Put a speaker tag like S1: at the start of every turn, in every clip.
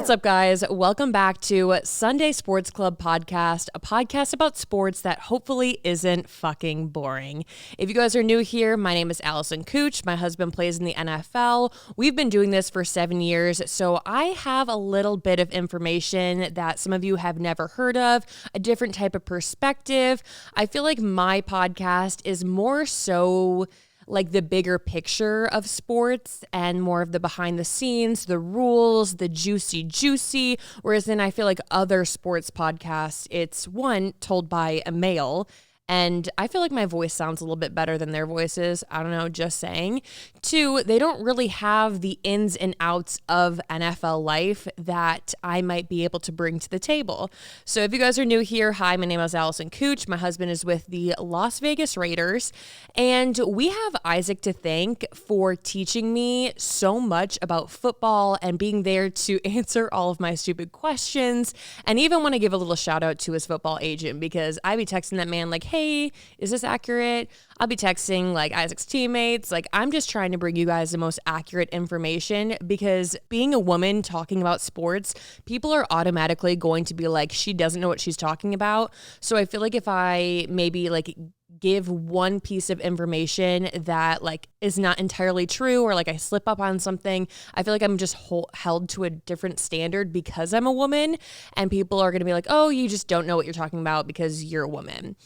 S1: What's up, guys? Welcome back to Sunday Sports Club Podcast, a podcast about sports that hopefully isn't fucking boring. If you guys are new here, my name is Allison. My husband plays in the NFL. We've been doing this for 7 years, so I have a little bit of information that some of you have never heard of, a different type of perspective. I feel like my podcast is more so like the bigger picture of sports and more of the behind the scenes, the rules, the juicy, whereas then I feel like other sports podcasts, it's one, told by a male, and I feel like my voice sounds a little bit better than their voices. I don't know, just saying. Two, they don't really have the ins and outs of NFL life that I might be able to bring to the table. So if you guys are new here, hi, my name is Allison. My husband is with the Las Vegas Raiders, and we have Isaac to thank for teaching me so much about football and being there to answer all of my stupid questions, and even want to give a little shout out to his football agent, because I be texting that man like, hey, is this accurate? I'll be texting like Isaac's teammates. Like, I'm just trying to bring you guys the most accurate information, because being a woman talking about sports, people are automatically going to be like, she doesn't know what she's talking about. So I feel like if I maybe like give one piece of information that like is not entirely true, or like I slip up on something, I feel like I'm just held to a different standard because I'm a woman, and people are going to be like, oh, you just don't know what you're talking about because you're a woman.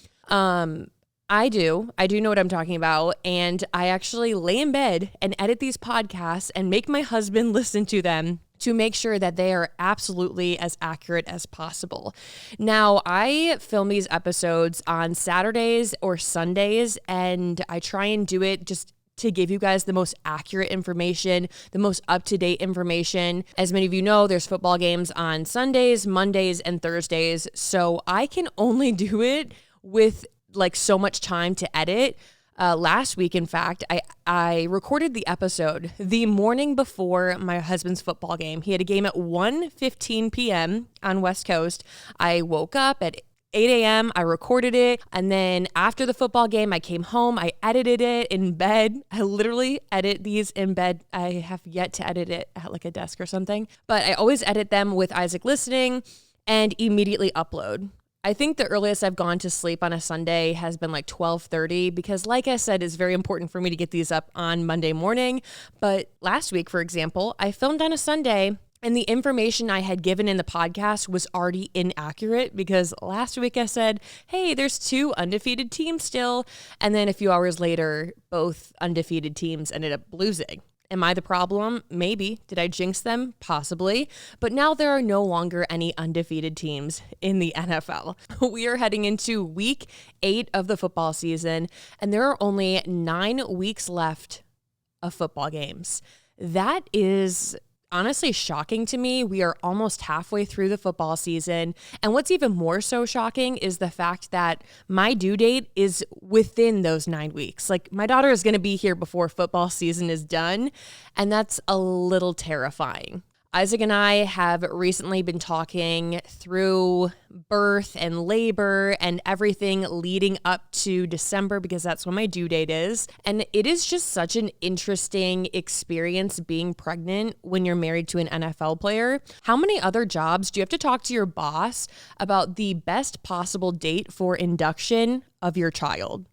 S1: I do know what I'm talking about, and I actually lay in bed and edit these podcasts and make my husband listen to them to make sure that they are absolutely as accurate as possible. Now, I film these episodes on Saturdays or Sundays, and I try and do it just to give you guys the most accurate information, the most up-to-date information. As many of you know, there's football games on Sundays, Mondays, and Thursdays, so I can only do it with like so much time to edit. Last week, in fact, I recorded the episode the morning before my husband's football game. He had a game at 1:15 p.m. on West Coast. I woke up at 8 a.m. I recorded it. And then after the football game, I came home. I edited it in bed. I literally edit these in bed. I have yet to edit it at like a desk or something. But I always edit them with Isaac listening and immediately upload. I think the earliest I've gone to sleep on a Sunday has been like 12:30, because like I said, it's very important for me to get these up on Monday morning. But last week, for example, I filmed on a Sunday, and the information I had given in the podcast was already inaccurate, because last week I said, hey, there's 2 undefeated teams still. And then a few hours later, both undefeated teams ended up losing. Am I the problem? Maybe. Did I jinx them? Possibly. But now there are no longer any undefeated teams in the NFL. We are heading into week 8 of the football season, and there are only 9 weeks left of football games. That is honestly shocking to me. We are almost halfway through the football season. And what's even more so shocking is the fact that my due date is within those 9 weeks. Like, my daughter is going to be here before football season is done. And that's a little terrifying. Isaac and I have recently been talking through birth and labor and everything leading up to December, because that's when my due date is. And it is just such an interesting experience being pregnant when you're married to an NFL player. How many other jobs do you have to talk to your boss about the best possible date for induction of your child?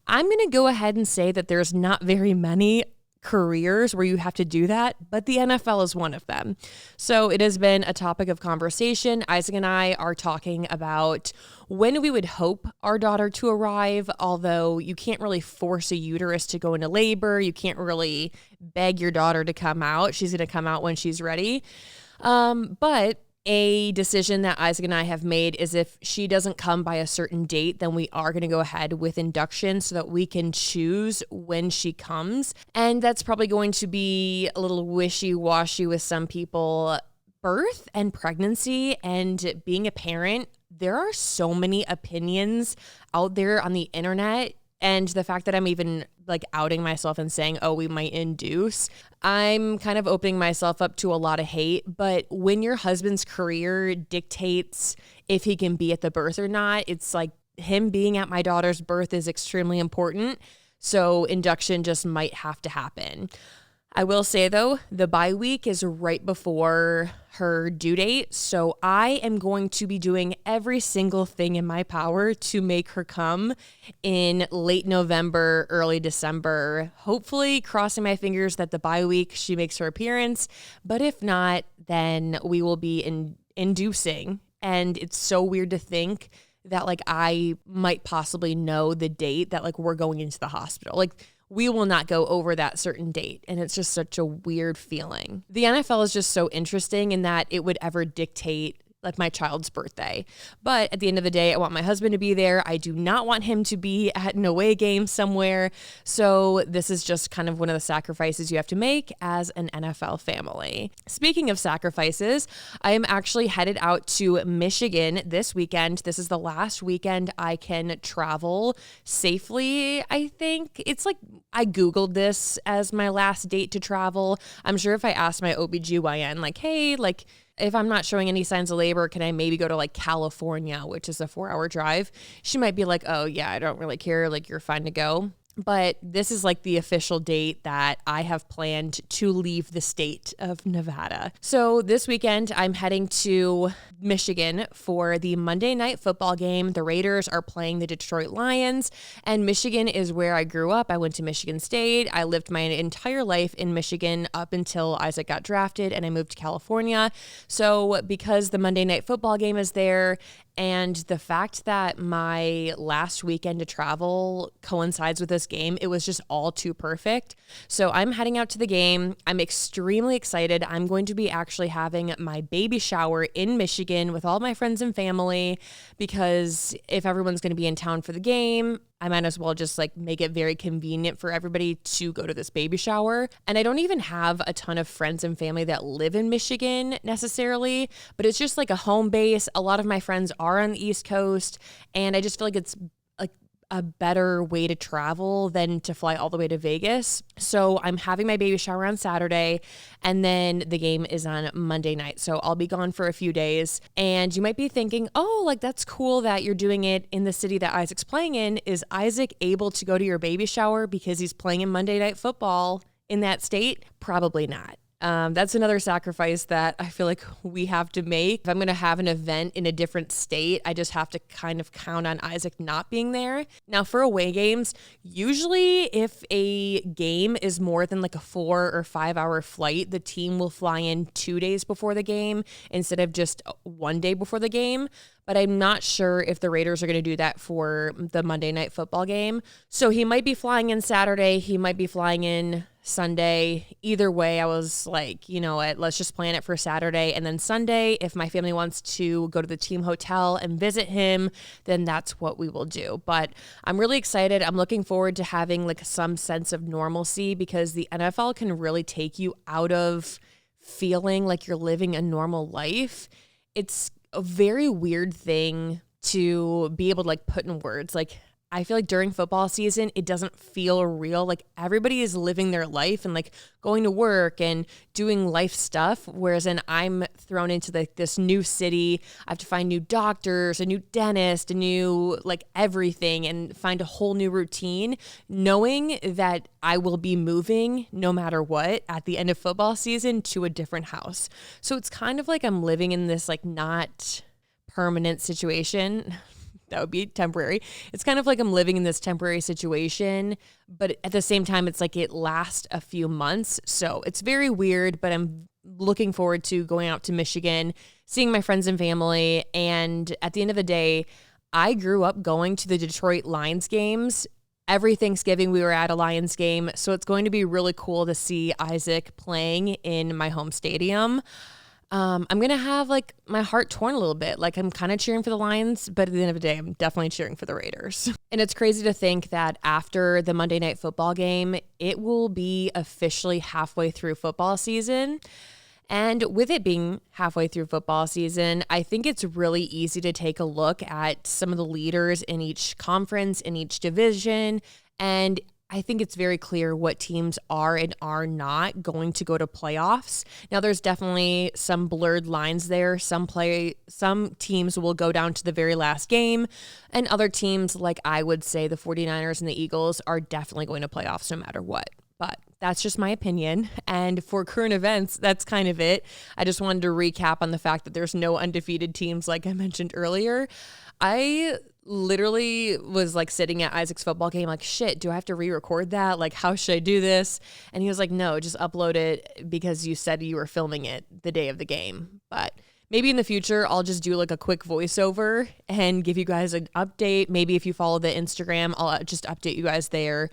S1: I'm going to go ahead and say that there's not very many careers where you have to do that, but the NFL is one of them. So it has been a topic of conversation. Isaac and I are talking about when we would hope our daughter to arrive, although you can't really force a uterus to go into labor. You can't really beg your daughter to come out. She's going to come out when she's ready. But a decision that Isaac and I have made is if she doesn't come by a certain date, then we are going to go ahead with induction so that we can choose when she comes. And that's probably going to be a little wishy-washy with some people. Birth and pregnancy and being a parent, there are so many opinions out there on the internet. And the fact that I'm even like outing myself and saying, oh, we might induce, I'm kind of opening myself up to a lot of hate. But when your husband's career dictates if he can be at the birth or not, it's like him being at my daughter's birth is extremely important. So induction just might have to happen. I will say though, the bye week is right before her due date. So I am going to be doing every single thing in my power to make her come in late November, early December, hopefully crossing my fingers that the bye week she makes her appearance. But if not, then we will be inducing. And it's so weird to think that like I might possibly know the date that like we're going into the hospital. Like we will not go over that certain date. And it's just such a weird feeling. The NFL is just so interesting in that it would ever dictate like my child's birthday. But at the end of the day, I want my husband to be there. I do not want him to be at an away game somewhere. So this is just kind of one of the sacrifices you have to make as an NFL family. Speaking of sacrifices, I am actually headed out to Michigan this weekend. This is the last weekend I can travel safely. I think it's like I Googled this as my last date to travel. I'm sure if I asked my OBGYN, like, hey, like, if I'm not showing any signs of labor, can I maybe go to like California, which is a 4-hour drive? She might be like, oh yeah, I don't really care. Like you're fine to go. But this is like the official date that I have planned to leave the state of Nevada. So this weekend, I'm heading to Michigan for the Monday night football game. The Raiders are playing the Detroit Lions, and Michigan is where I grew up. I went to Michigan State. I lived my entire life in Michigan up until Isaac got drafted and I moved to California. So because the Monday night football game is there, and the fact that my last weekend to travel coincides with this game, it was just all too perfect. So I'm heading out to the game. I'm extremely excited. I'm going to be actually having my baby shower in Michigan with all my friends and family, because if everyone's going to be in town for the game, I might as well just like make it very convenient for everybody to go to this baby shower. And I don't even have a ton of friends and family that live in Michigan necessarily, but it's just like a home base. A lot of my friends are on the East Coast, and I just feel like it's like a better way to travel than to fly all the way to Vegas. So I'm having my baby shower on Saturday, and then the game is on Monday night. So I'll be gone for a few days. And you might be thinking, oh, like that's cool that you're doing it in the city that Isaac's playing in. Is Isaac able to go to your baby shower because he's playing in Monday Night Football in that state? Probably not. That's another sacrifice that I feel like we have to make. If I'm going to have an event in a different state, I just have to kind of count on Isaac not being there. Now for away games, usually if a game is more than like a 4 or 5 hour flight, the team will fly in 2 days before the game instead of just 1 day before the game. But I'm not sure if the Raiders are going to do that for the Monday night football game. So he might be flying in Saturday. He might be flying in Sunday. Either way, I was like, you know what, let's just plan it for Saturday. And then Sunday, if my family wants to go to the team hotel and visit him, then that's what we will do. But I'm really excited. I'm looking forward to having like some sense of normalcy, because the NFL can really take you out of feeling like you're living a normal life. It's a very weird thing to be able to like put in words. Like I feel like during football season, it doesn't feel real. Like everybody is living their life and like going to work and doing life stuff. Whereas then I'm thrown into this new city. I have to find new doctors, a new dentist, a new like everything, and find a whole new routine, knowing that I will be moving no matter what at the end of football season to a different house. So it's kind of like I'm living in this like not permanent situation. That would be temporary. It's kind of like I'm living in this temporary situation, but at the same time, it's like it lasts a few months. So it's very weird, but I'm looking forward to going out to Michigan, seeing my friends and family. And at the end of the day, I grew up going to the Detroit Lions games. Every Thanksgiving, we were at a Lions game. So it's going to be really cool to see Isaac playing in my home stadium. I'm going to have like my heart torn a little bit. Like I'm kind of cheering for the Lions, but at the end of the day, I'm definitely cheering for the Raiders. And it's crazy to think that after the Monday night football game, it will be officially halfway through football season. And with it being halfway through football season, I think it's really easy to take a look at some of the leaders in each conference, in each division, and I think it's very clear what teams are and are not going to go to playoffs. Now, there's definitely some blurred lines there. Some teams will go down to the very last game, and other teams, like I would say the 49ers and the Eagles, are definitely going to playoffs no matter what. but that's just my opinion. And for current events, that's kind of it. I just wanted to recap on the fact that there's no undefeated teams like I mentioned earlier. I literally was like sitting at Isaac's football game like, shit, do I have to re-record that? Like, how should I do this? And he was like, no, just upload it because you said you were filming it the day of the game. But maybe in the future, I'll just do like a quick voiceover and give you guys an update. Maybe if you follow the Instagram, I'll just update you guys there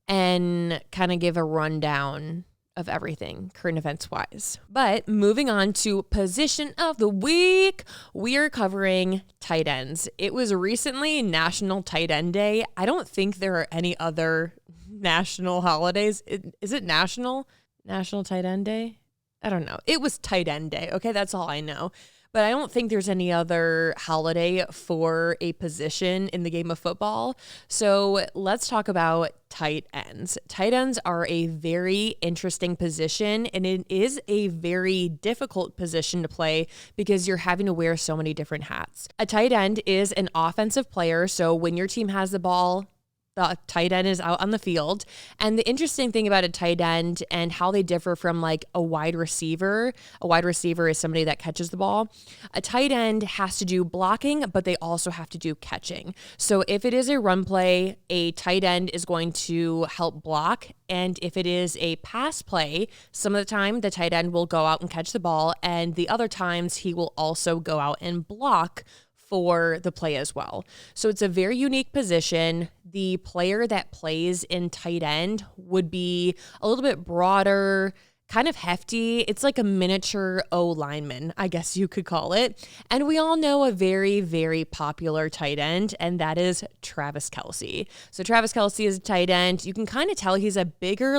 S1: and kind of give a rundown of everything current events wise. But moving on to position of the week, we are covering tight ends. It was recently National Tight End Day. I don't think there are any other national holidays. Is it National Tight End Day? I don't know. It was Tight End Day. Okay, that's all I know. But I don't think there's any other holiday for a position in the game of football. So let's talk about tight ends. Tight ends are a very interesting position, and it is a very difficult position to play because you're having to wear so many different hats. A tight end is an offensive player. So when your team has the ball, the tight end is out on the field. And the interesting thing about a tight end and how they differ from like a wide receiver is somebody that catches the ball. A tight end has to do blocking, but they also have to do catching. So if it is a run play, a tight end is going to help block. And if it is a pass play, some of the time the tight end will go out and catch the ball. And the other times he will also go out and block for the play as well. So it's a very unique position. The player that plays in tight end would be a little bit broader, kind of hefty. It's like a miniature O lineman, I guess you could call it. And we all know a very, very popular tight end, and that is Travis Kelce. So Travis Kelce is a tight end. You can kind of tell he's a bigger,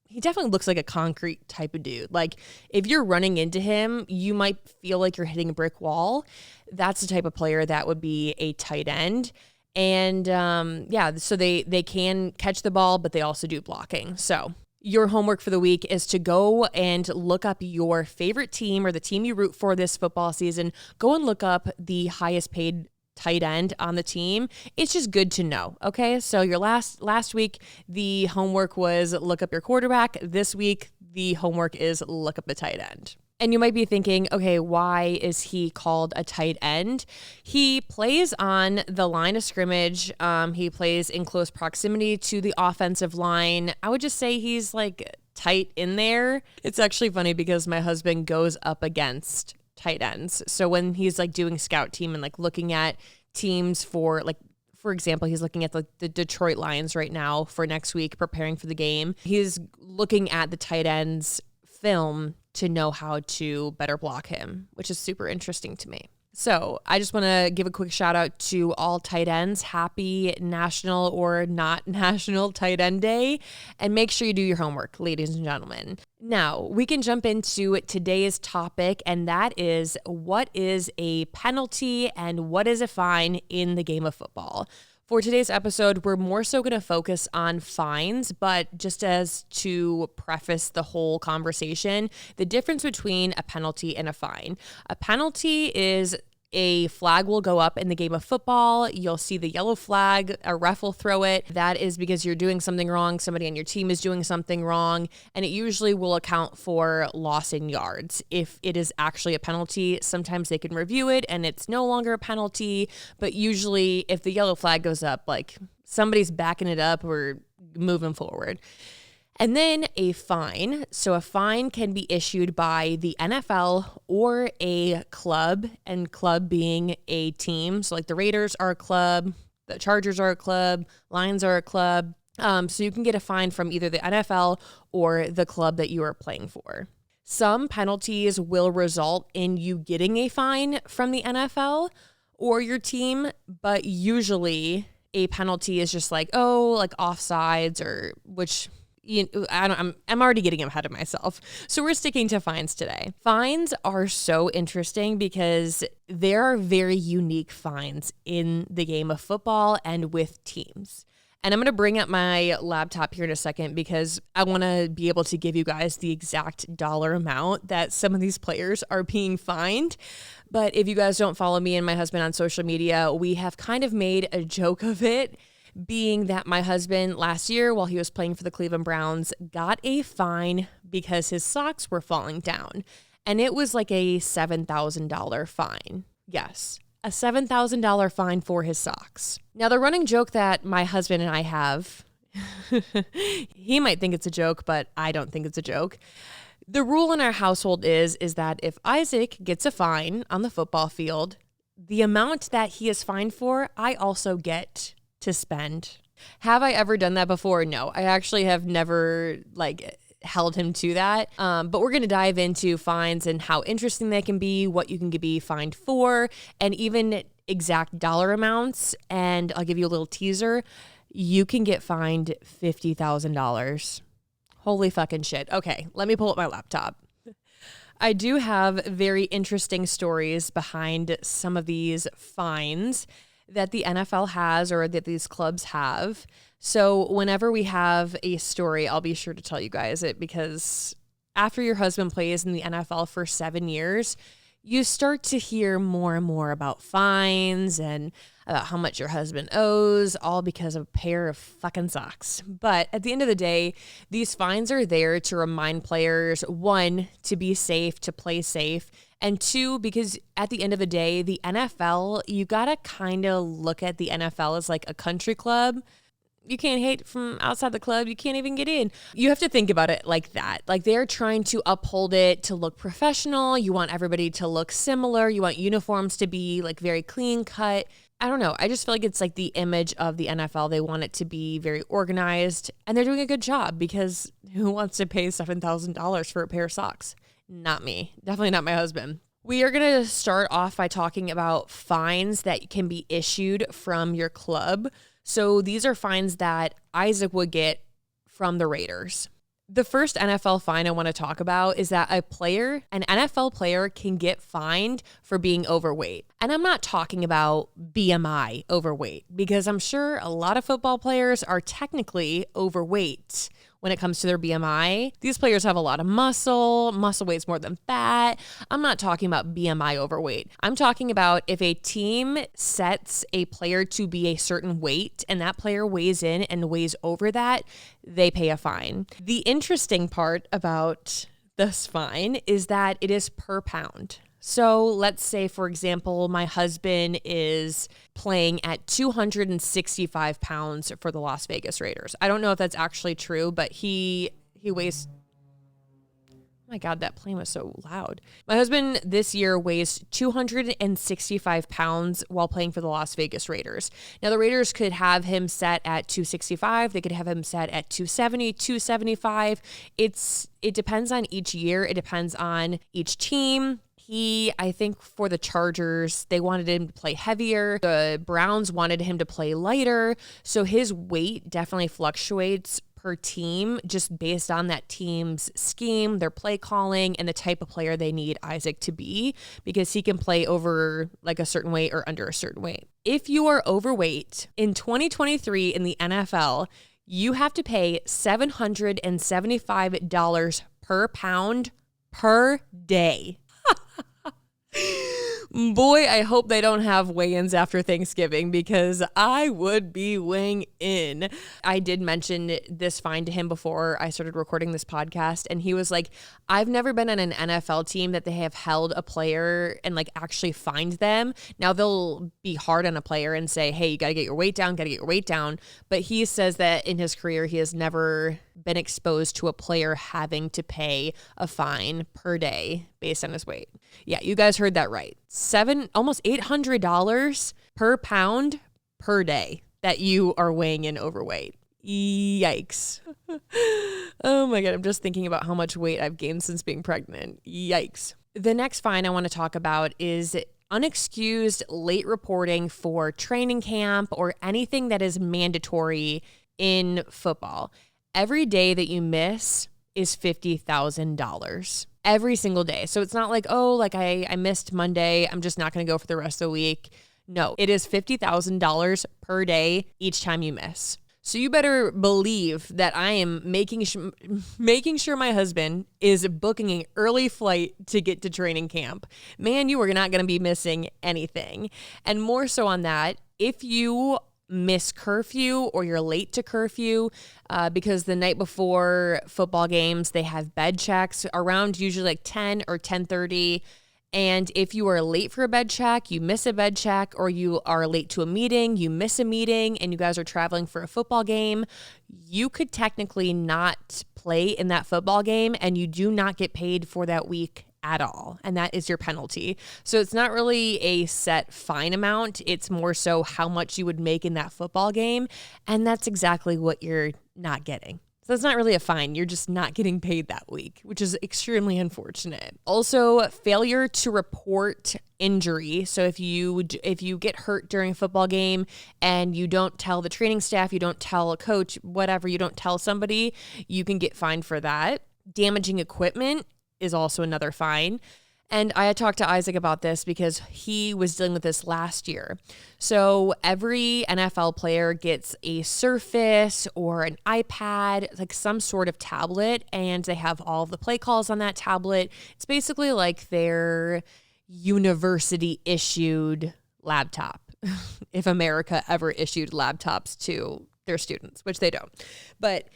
S1: he definitely looks like a concrete type of dude. Like if you're running into him, you might feel like you're hitting a brick wall. That's the type of player that would be a tight end. And so they can catch the ball, but they also do blocking. So your homework for the week is to go and look up your favorite team or the team you root for this football season. Go and look up the highest paid tight end on the team. It's just good to know. Okay. So your last week, the homework was look up your quarterback. This week, the homework is look up the tight end. And you might be thinking, okay, why is he called a tight end? He plays on the line of scrimmage. He plays in close proximity to the offensive line. I would just say he's like tight in there. It's actually funny because my husband goes up against tight ends. So when he's like doing scout team and like looking at teams for example, he's looking at the Detroit Lions right now for next week, preparing for the game. He's looking at the tight ends film to know how to better block him, which is super interesting to me. So I just want to give a quick shout out to all tight ends. Happy National or not National Tight End Day. And make sure you do your homework, ladies and gentlemen. Now we can jump into today's topic, and that is what is a penalty and what is a fine in the game of football. For today's episode, we're more so going to focus on fines, but just as to preface the whole conversation, the difference between a penalty and a fine. A penalty is a flag will go up in the game of football. You'll see the yellow flag, a ref will throw it. That is because you're doing something wrong. Somebody on your team is doing something wrong, and it usually will account for loss in yards. If it is actually a penalty, sometimes they can review it and it's no longer a penalty, but usually if the yellow flag goes up, like somebody's backing it up or moving forward. And then a fine. So a fine can be issued by the NFL or a club, and club being a team. So like the Raiders are a club, the Chargers are a club, Lions are a club. So you can get a fine from either the NFL or the club that you are playing for. Some penalties will result in you getting a fine from the NFL or your team, but usually a penalty is just like, like offsides or which... I'm already getting ahead of myself. So we're sticking to fines today. Fines are so interesting because there are very unique fines in the game of football and with teams. And I'm going to bring up my laptop here in a second because I want to be able to give you guys the exact dollar amount that some of these players are being fined. But if you guys don't follow me and my husband on social media, we have kind of made a joke of it being that my husband last year, while he was playing for the Cleveland Browns, got a fine because his socks were falling down. And it was like a $7,000 fine. Yes, a $7,000 fine for his socks. Now, the running joke that my husband and I have, he might think it's a joke, but I don't think it's a joke. The rule in our household is that if Isaac gets a fine on the football field, the amount that he is fined for, I also get to spend. Have I ever done that before? No, I actually have never held him to that. But we're going to dive into fines and how interesting they can be, what you can be fined for, and even exact dollar amounts. And I'll give you a little teaser. You can get fined $50,000. Holy fucking shit. Okay, let me pull up my laptop. I do have very interesting stories behind some of these fines that the NFL has or that these clubs have. So whenever we have a story, I'll be sure to tell you guys it, because after your husband plays in the NFL for 7 years, you start to hear more and more about fines and about how much your husband owes, all because of a pair of fucking socks. But at the end of the day, these fines are there to remind players, one, to be safe, to play safe, and two, because at the end of the day, the NFL, you gotta kind of look at the NFL as like a country club. You can't hate from outside the club. You can't even get in. You have to think about it like that. Like, they're trying to uphold it to look professional. You want everybody to look similar. You want uniforms to be like very clean cut. I don't know. I just feel like it's like the image of the NFL. They want it to be very organized, and they're doing a good job, because who wants to pay $7,000 for a pair of socks? Not me. Definitely not my husband. We are going to start off by talking about fines that can be issued from your club. So these are fines that Isaac would get from the Raiders. The first NFL fine I want to talk about is that an NFL player can get fined for being overweight. And I'm not talking about BMI overweight, because I'm sure a lot of football players are technically overweight when it comes to their BMI. These players have a lot of muscle weighs more than fat. I'm not talking about BMI overweight. I'm talking about if a team sets a player to be a certain weight and that player weighs in and weighs over that, they pay a fine. The interesting part about this fine is that it is per pound. So let's say, for example, my husband is playing at 265 pounds for the Las Vegas Raiders. I don't know if that's actually true, but he weighs... Oh my God, that plane was so loud. My husband this year weighs 265 pounds while playing for the Las Vegas Raiders. Now, the Raiders could have him set at 265. They could have him set at 270, 275. It depends on each year. It depends on each team. I think for the Chargers, they wanted him to play heavier. The Browns wanted him to play lighter. So his weight definitely fluctuates per team, just based on that team's scheme, their play calling, and the type of player they need Isaac to be, because he can play over like a certain weight or under a certain weight. If you are overweight in 2023 in the NFL, you have to pay $775 per pound per day. Boy, I hope they don't have weigh-ins after Thanksgiving, because I would be weighing in. I did mention this fine to him before I started recording this podcast, and he was like, I've never been on an NFL team that they have held a player and like actually fined them. Now, they'll be hard on a player and say, hey, you got to get your weight down, But he says that in his career, he has never been exposed to a player having to pay a fine per day based on his weight. Yeah, you guys heard that right. Almost $800 per pound per day that you are weighing in overweight. Yikes. Oh my God, I'm just thinking about how much weight I've gained since being pregnant. Yikes. The next fine I want to talk about is unexcused late reporting for training camp or anything that is mandatory in football. Every day that you miss is $50,000 every single day. So it's not like, oh, like I missed Monday, I'm just not going to go for the rest of the week. No, it is $50,000 per day each time you miss. So you better believe that I am making sure my husband is booking an early flight to get to training camp. Man, you are not going to be missing anything. And more so on that, if you miss curfew or you're late to curfew, because the night before football games, they have bed checks around usually like 10 or 10:30. And if you are late for a bed check, you miss a bed check, or you are late to a meeting, you miss a meeting, and you guys are traveling for a football game, you could technically not play in that football game, and you do not get paid for that week at all. And that is your penalty. So it's not really a set fine amount. It's more so how much you would make in that football game. And that's exactly what you're not getting. So it's not really a fine. You're just not getting paid that week, which is extremely unfortunate. Also, failure to report injury. So if you get hurt during a football game and you don't tell the training staff, you don't tell a coach, whatever, you don't tell somebody, you can get fined for that. Damaging equipment is also another fine. And I had talked to Isaac about this because he was dealing with this last year. So every NFL player gets a Surface or an iPad, like some sort of tablet, and they have all of the play calls on that tablet. It's basically like their university-issued laptop, if America ever issued laptops to their students, which they don't. But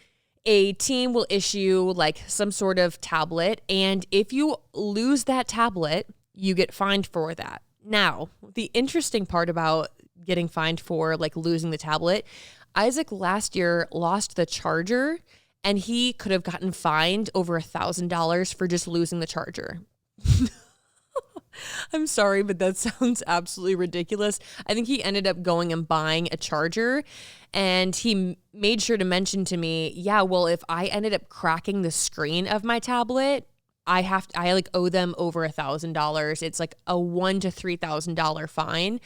S1: a team will issue like some sort of tablet, and if you lose that tablet, you get fined for that. Now, the interesting part about getting fined for like losing the tablet, Isaac last year lost the charger, and he could have gotten fined over $1,000 for just losing the charger. I'm sorry, but that sounds absolutely ridiculous. I think he ended up going and buying a charger, and he made sure to mention to me, yeah, well, if I ended up cracking the screen of my tablet, I owe them over $1,000. It's like a $1,000 to $3,000 fine.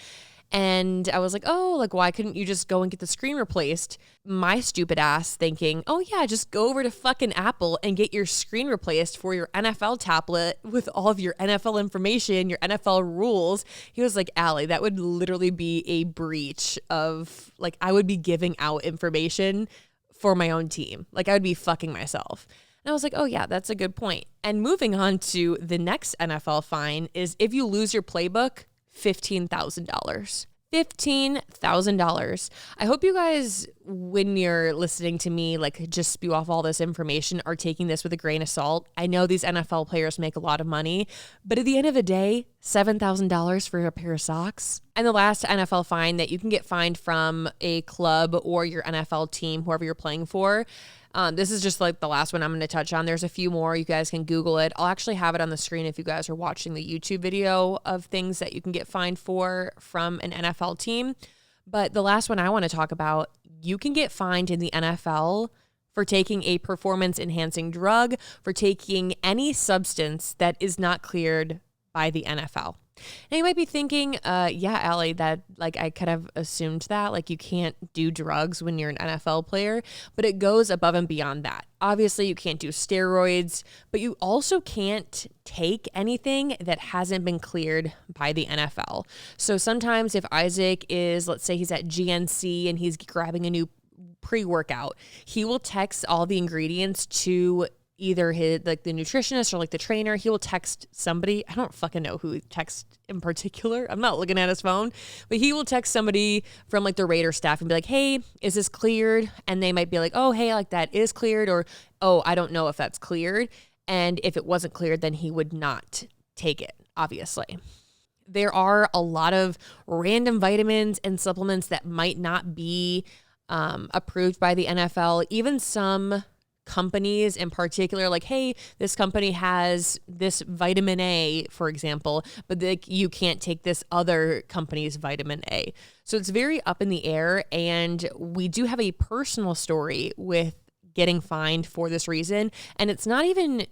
S1: And I was like, oh, like, why couldn't you just go and get the screen replaced? My stupid ass thinking, oh yeah, just go over to fucking Apple and get your screen replaced for your NFL tablet with all of your NFL information, your NFL rules. He was like, Allie, that would literally be a breach of, like, I would be giving out information for my own team. Like, I would be fucking myself. And I was like, oh yeah, that's a good point. And moving on to the next NFL fine is if you lose your playbook, $15,000. $15,000. I hope you guys, when you're listening to me, like just spew off all this information, are taking this with a grain of salt. I know these NFL players make a lot of money, but at the end of the day, $7,000 for a pair of socks. And the last NFL fine that you can get fined from a club or your NFL team, whoever you're playing for. This is just like the last one I'm going to touch on. There's a few more. You guys can Google it. I'll actually have it on the screen if you guys are watching the YouTube video of things that you can get fined for from an NFL team. But the last one I want to talk about, you can get fined in the NFL for taking a performance-enhancing drug, for taking any substance that is not cleared by the NFL. Now you might be thinking, yeah, Allie, that like I kind of assumed that like you can't do drugs when you're an NFL player, but it goes above and beyond that. Obviously, you can't do steroids, but you also can't take anything that hasn't been cleared by the NFL. So sometimes if Isaac is, let's say he's at GNC and he's grabbing a new pre-workout, he will text all the ingredients to either his, like the nutritionist or like the trainer. He will text somebody. I don't fucking know who he texts in particular. I'm not looking at his phone, but he will text somebody from like the Raider staff and be like, hey, is this cleared? And they might be like, oh, hey, like that is cleared, or, oh, I don't know if that's cleared. And if it wasn't cleared, then he would not take it, obviously. There are a lot of random vitamins and supplements that might not be approved by the NFL. Even some companies in particular, like, hey, this company has this vitamin A, for example, but you can't take this other company's vitamin A. So it's very up in the air. And we do have a personal story with getting fined for this reason. And it's not even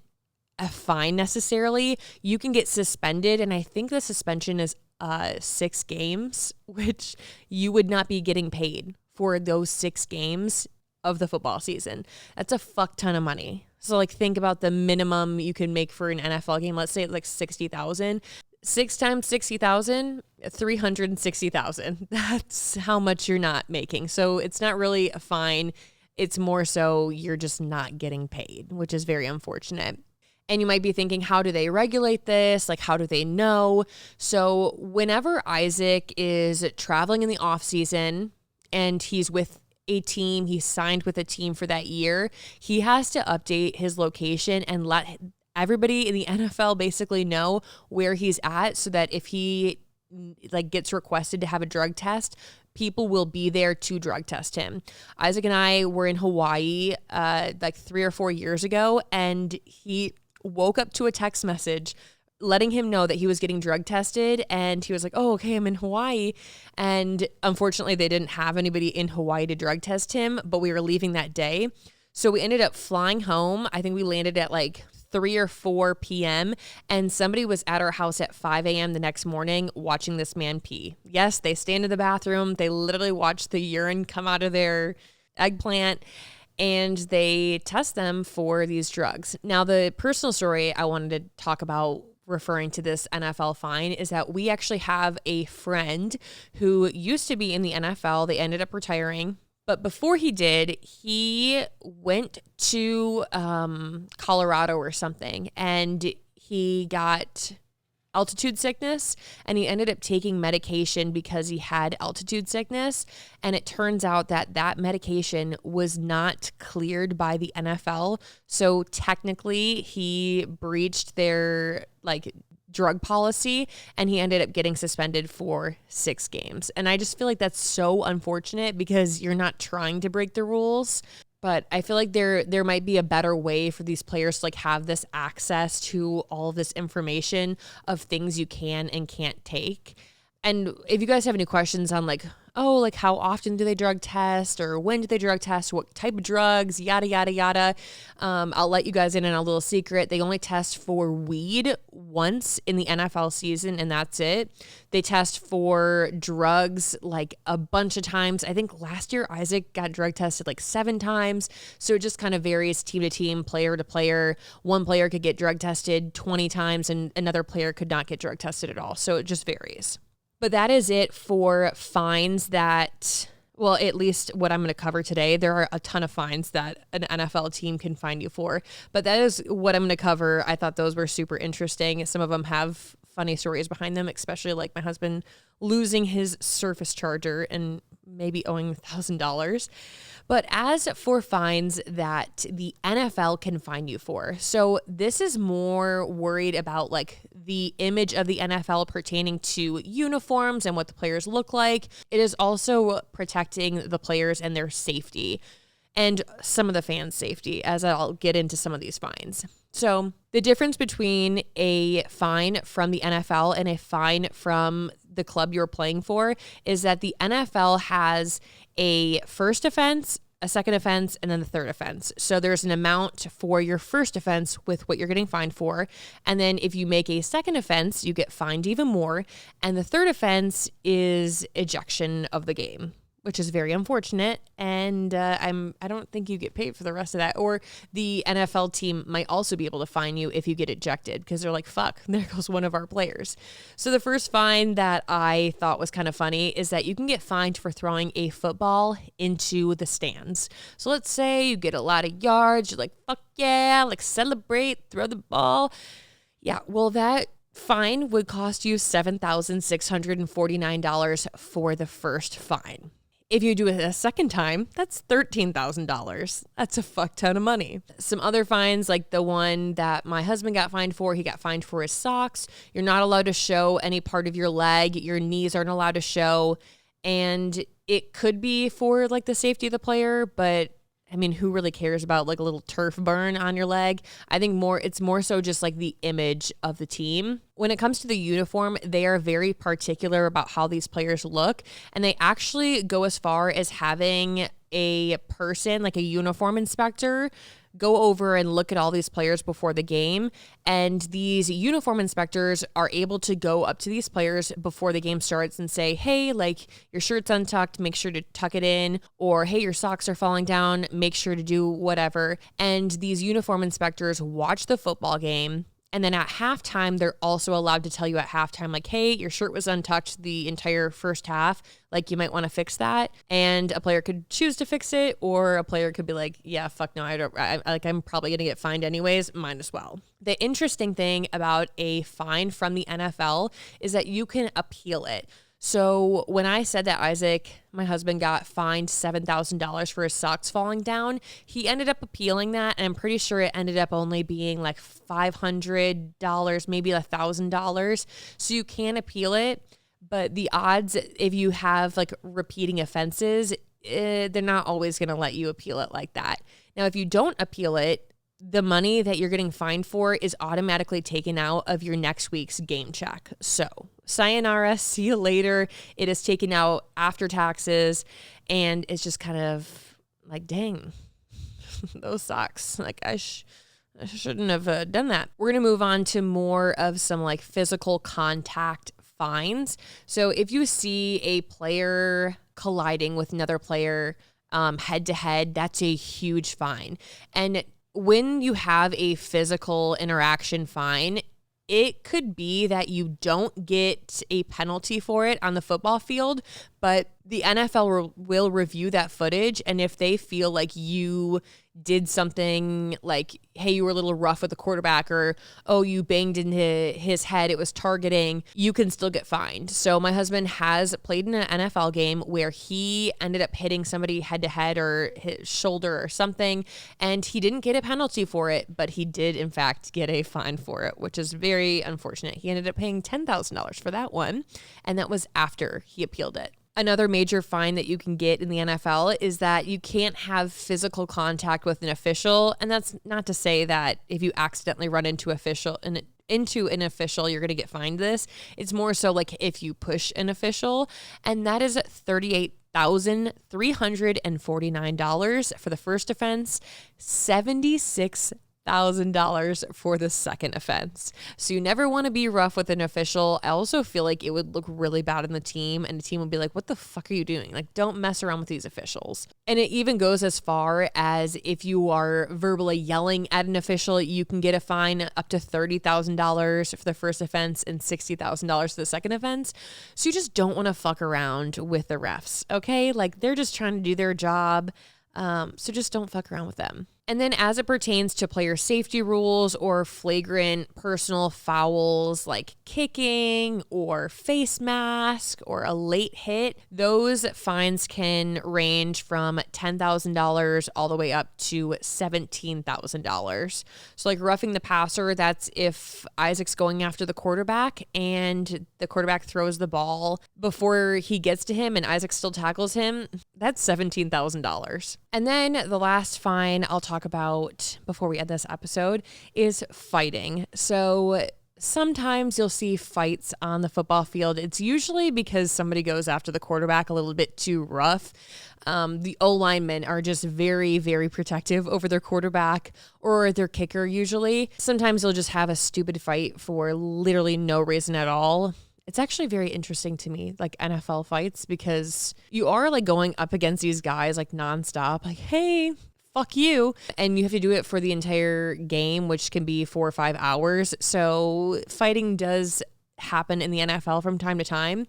S1: a fine necessarily. You can get suspended. And I think the suspension is 6 games, which you would not be getting paid for those 6 games of the football season. That's a fuck ton of money. So like think about the minimum you can make for an NFL game. Let's say it's like 60,000. 6 times 60,000, 360,000. That's how much you're not making. So it's not really a fine. It's more so you're just not getting paid, which is very unfortunate. And you might be thinking, how do they regulate this? Like, how do they know? So whenever Isaac is traveling in the off season, and he's with a team, he's signed with a team for that year, he has to update his location and let everybody in the NFL basically know where he's at, so that if he like gets requested to have a drug test, people will be there to drug test him. Isaac and I were in Hawaii like 3 or 4 years ago, and he woke up to a text message letting him know that he was getting drug tested, and he was like, oh, okay, I'm in Hawaii. And unfortunately, they didn't have anybody in Hawaii to drug test him, but we were leaving that day. So we ended up flying home. I think we landed at like 3 or 4 p.m. and somebody was at our house at 5 a.m. the next morning watching this man pee. Yes, they stand in the bathroom. They literally watch the urine come out of their eggplant, and they test them for these drugs. Now, the personal story I wanted to talk about referring to this NFL fine is that we actually have a friend who used to be in the NFL. They ended up retiring. But before he did, he went to Colorado or something, and he got altitude sickness, and he ended up taking medication because he had altitude sickness. And it turns out that that medication was not cleared by the NFL. So technically he breached their like drug policy, and he ended up getting suspended for 6 games. And I just feel like that's so unfortunate because you're not trying to break the rules. But I feel like there might be a better way for these players to like have this access to all of this information of things you can and can't take. And if you guys have any questions on like, oh, like how often do they drug test, or when do they drug test, what type of drugs, yada, yada, yada. I'll let you guys in on a little secret. They only test for weed once in the NFL season, and that's it. They test for drugs like a bunch of times. I think last year Isaac got drug tested like 7 times. So it just kind of varies team to team, player to player. One player could get drug tested 20 times and another player could not get drug tested at all. So it just varies. But that is it for fines that, well, at least what I'm going to cover today. There are a ton of fines that an NFL team can fine you for, but that is what I'm going to cover. I thought those were super interesting. Some of them have funny stories behind them, especially like my husband losing his Surface Charger and maybe owing $1,000. But as for fines that the NFL can fine you for, so this is more worried about like the image of the NFL pertaining to uniforms and what the players look like. It is also protecting the players and their safety, and some of the fans' safety, as I'll get into some of these fines. So the difference between a fine from the NFL and a fine from the club you're playing for is that the NFL has a first offense, a second offense, and then the third offense. So there's an amount for your first offense with what you're getting fined for. And then if you make a second offense, you get fined even more. And the third offense is ejection of the game, which is very unfortunate. And I don't think you get paid for the rest of that. Or the NFL team might also be able to fine you if you get ejected, because they're like, fuck, there goes one of our players. So the first fine that I thought was kind of funny is that you can get fined for throwing a football into the stands. So let's say you get a lot of yards, you're like, fuck yeah, like celebrate, throw the ball. Yeah, well, that fine would cost you $7,649 for the first fine. If you do it a second time, that's $13,000. That's a fuck ton of money. Some other fines, like the one that my husband got fined for, he got fined for his socks. You're not allowed to show any part of your leg. Your knees aren't allowed to show. And it could be for like the safety of the player, but I mean, who really cares about like a little turf burn on your leg? I think it's more so just like the image of the team. When it comes to the uniform, they are very particular about how these players look. And they actually go as far as having a person, like a uniform inspector, go over and look at all these players before the game. And these uniform inspectors are able to go up to these players before the game starts and say, hey, like your shirt's untucked, make sure to tuck it in. Or, hey, your socks are falling down, make sure to do whatever. And these uniform inspectors watch the football game. And then at halftime, they're also allowed to tell you at halftime, like, hey, your shirt was untucked the entire first half. Like, you might want to fix that. And a player could choose to fix it, or a player could be like, yeah, fuck no, I'm probably going to get fined anyways, might as well. The interesting thing about a fine from the NFL is that you can appeal it. So when I said that Isaac, my husband, got fined $7,000 for his socks falling down, he ended up appealing that, and I'm pretty sure it ended up only being like $500, maybe $1,000. So you can appeal it, but the odds, if you have like repeating offenses, they're not always going to let you appeal it like that. Now, if you don't appeal it, the money that you're getting fined for is automatically taken out of your next week's game check. So sayonara, see you later. It is taken out after taxes, and it's just kind of like, dang, those socks. Like I shouldn't have done that. We're going to move on to more of some like physical contact fines. So if you see a player colliding with another player head to head, that's a huge fine. And when you have a physical interaction fine, it could be that you don't get a penalty for it on the football field, but the NFL will review that footage. And if they feel like you did something like, hey, you were a little rough with the quarterback, or, oh, you banged into his head, it was targeting, you can still get fined. So my husband has played in an NFL game where he ended up hitting somebody head to head or his shoulder or something, and he didn't get a penalty for it, but he did in fact get a fine for it, which is very unfortunate. He ended up paying $10,000 for that one, and that was after he appealed it. Another major fine that you can get in the NFL is that you can't have physical contact with an official. And that's not to say that if you accidentally run into an official, you're going to get fined this. It's more so like if you push an official, and that is $38,349 for the first offense, $76,000 for the second offense. So you never want to be rough with an official. I also feel like it would look really bad on the team, and the team would be like, what the fuck are you doing? Like, don't mess around with these officials. And it even goes as far as if you are verbally yelling at an official, you can get a fine up to $30,000 for the first offense and $60,000 for the second offense. So you just don't want to fuck around with the refs, okay? Like, they're just trying to do their job. So just don't fuck around with them. And then as it pertains to player safety rules or flagrant personal fouls like kicking or face mask or a late hit, those fines can range from $10,000 all the way up to $17,000. So like roughing the passer, that's if Isaac's going after the quarterback and the quarterback throws the ball before he gets to him and Isaac still tackles him, that's $17,000. And then the last fine I'll talk about before we end this episode is fighting. So sometimes you'll see fights on the football field. It's usually because somebody goes after the quarterback a little bit too rough. The O-linemen are just very, very protective over their quarterback or their kicker usually. Sometimes they'll just have a stupid fight for literally no reason at all. It's actually very interesting to me, like NFL fights, because you are like going up against these guys like nonstop, like, hey, fuck you. And you have to do it for the entire game, which can be 4 or 5 hours. So fighting does happen in the NFL from time to time.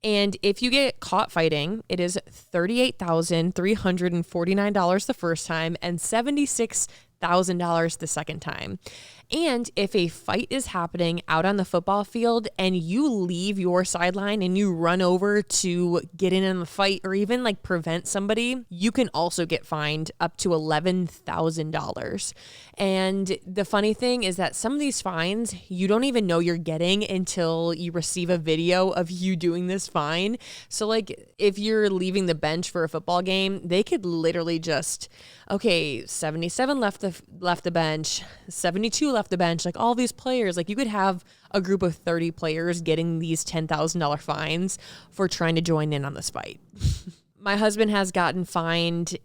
S1: And if you get caught fighting, it is $38,349 the first time and $76,000 the second time. And if a fight is happening out on the football field and you leave your sideline and you run over to get in the fight or even like prevent somebody, you can also get fined up to $11,000. And the funny thing is that some of these fines you don't even know you're getting until you receive a video of you doing this fine. So like if you're leaving the bench for a football game, they could literally just, okay, 77 left the bench, 72 left the bench, like all these players, like you could have a group of 30 players getting these $10,000 fines for trying to join in on this fight. My husband has gotten fined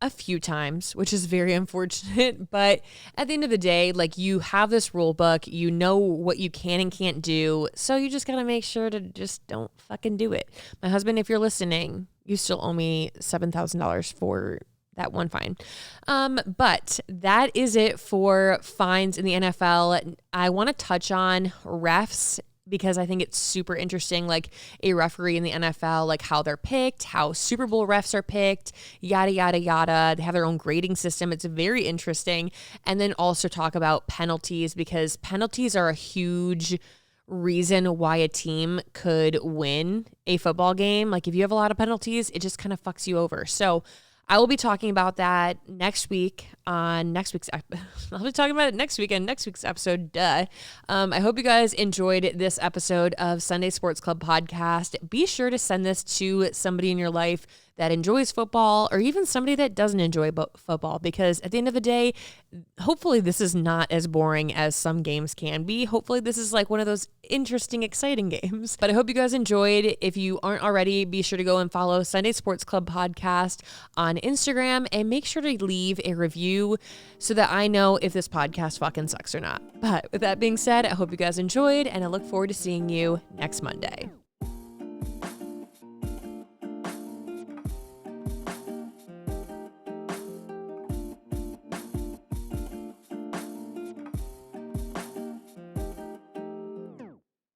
S1: a few times, which is very unfortunate, but at the end of the day, like you have this rule book, you know what you can and can't do, so you just gotta make sure to just don't fucking do it. My husband, if you're listening, you still owe me $7,000 for that one fine. But that is it for fines in the NFL. I want to touch on refs because I think it's super interesting, like a referee in the NFL, like how they're picked, how Super Bowl refs are picked, yada, yada, yada. They have their own grading system. It's very interesting. And then also talk about penalties, because penalties are a huge reason why a team could win a football game. Like if you have a lot of penalties, it just kind of fucks you over. So I will be talking about that next week on next week's I'll be talking about it next week on next week's episode. I hope you guys enjoyed this episode of Sunday Sports Club podcast. Be sure to send this to somebody in your life that enjoys football or even somebody that doesn't enjoy football, because at the end of the day, hopefully this is not as boring as some games can be. Hopefully this is like one of those interesting, exciting games. But I hope you guys enjoyed. If you aren't already, be sure to go and follow Sunday Sports Club podcast on Instagram and make sure to leave a review so that I know if this podcast fucking sucks or not. But with that being said, I hope you guys enjoyed and I look forward to seeing you next Monday.